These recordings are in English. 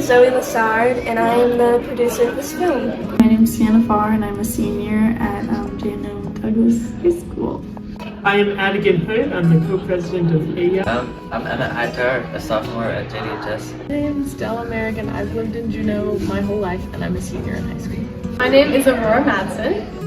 Zoe Lassard, and I am the producer of this film. My name is Sienna Farr, and I'm a senior at Juneau Douglas High School. I am Adigan Hood. I'm the co-president of AYEA. I'm Emmett Hightower, a sophomore at JDHS. My name is Stella American. I've lived in Juneau my whole life, and I'm a senior in high school. My name is Aurora Madsen.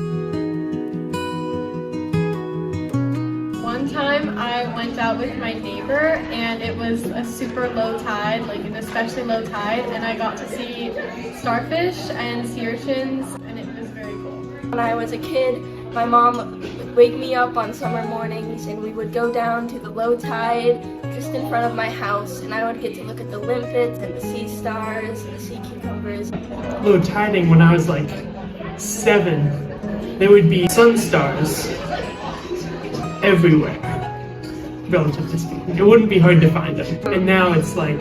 One time I went out with my neighbor and it was a super low tide, like an especially low tide, and I got to see starfish and sea urchins, and it was very cool. When I was a kid, my mom would wake me up on summer mornings and we would go down to the low tide just in front of my house, and I would get to look at the limpets and the sea stars and the sea cucumbers. Low tiding when I was like 7, there would be sun stars everywhere, relatively speaking. It wouldn't be hard to find them. And now it's like,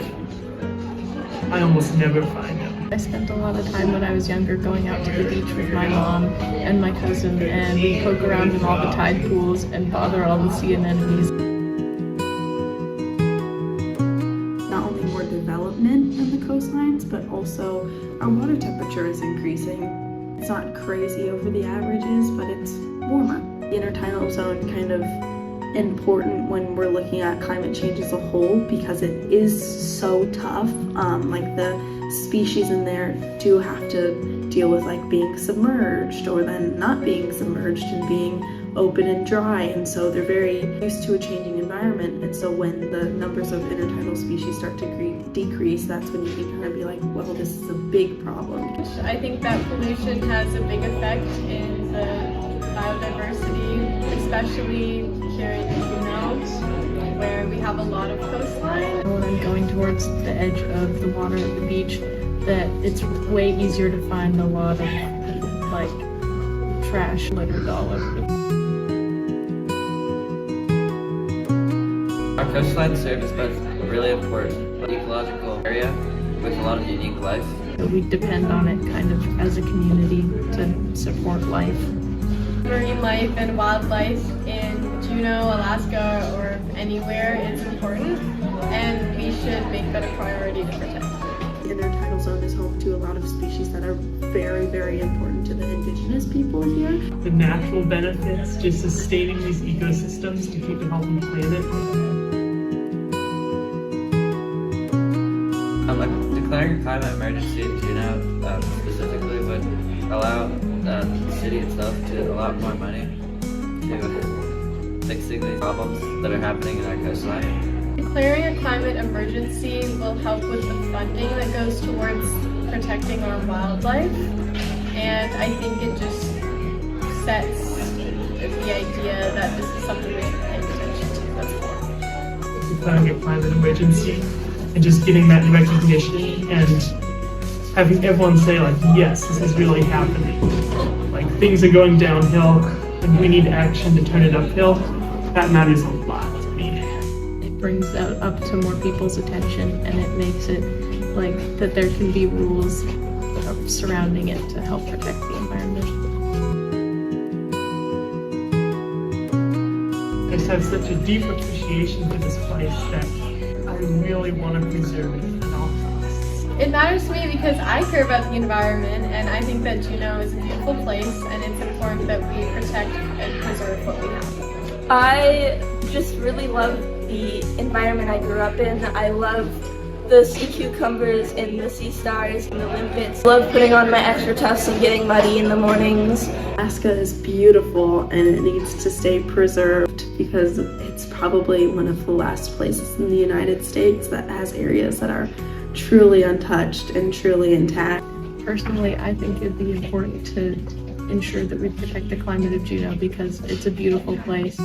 I almost never find them. I spent a lot of time when I was younger going out to the beach with my mom and my cousin, and we poke around in all the tide pools and bother all the sea anemones. Not only more development in the coastlines, but also our water temperature is increasing. It's not crazy over the averages, but it's warmer. The intertidal zone kind of important when we're looking at climate change as a whole, because it is so tough. Like the species in there do have to deal with like being submerged or then not being submerged and being open and dry, and so they're very used to a changing environment. And so when the numbers of intertidal species start to decrease, that's when you can kind of be like, well, this is a big problem. I think that pollution has a big effect in the biodiversity, especially here in Juneau, where we have a lot of coastline. When I'm going towards the edge of the water at the beach, that it's way easier to find a lot of like trash littered all over. Our coastline serves as both a really important ecological area with a lot of unique life. So we depend on it kind of as a community to support life. Marine life and wildlife in Juneau, Alaska, or anywhere is important, and we should make that a priority to protect. The intertidal zone is home to a lot of species that are very, very important to the indigenous people here. The natural benefits, just sustaining these ecosystems to keep a healthy planet. Declaring a climate emergency in Juneau specifically would allow the city itself to allot more money to fixing these problems that are happening in our coastline. Declaring a climate emergency will help with the funding that goes towards protecting our wildlife, and I think it just sets the idea that this is something we should pay attention to. That's all. Declaring a climate emergency and just getting that recognition and having everyone say like, yes, this is really happening. Like things are going downhill and we need action to turn it uphill. That matters a lot to me. It brings that up to more people's attention, and it makes it like that there can be rules surrounding it to help protect the environment. I just have such a deep appreciation for this place that I really want to preserve it at all costs. It matters to me because I care about the environment, and I think that Juneau is a beautiful place, and it's important that we protect and preserve what we have. I just really love the environment I grew up in. I love the sea cucumbers and the sea stars and the limpets. I love putting on my extra tufts and getting muddy in the mornings. Alaska is beautiful and it needs to stay preserved because it's probably one of the last places in the United States that has areas that are truly untouched and truly intact. Personally, I think it'd be important to ensure that we protect the climate of Juneau because it's a beautiful place.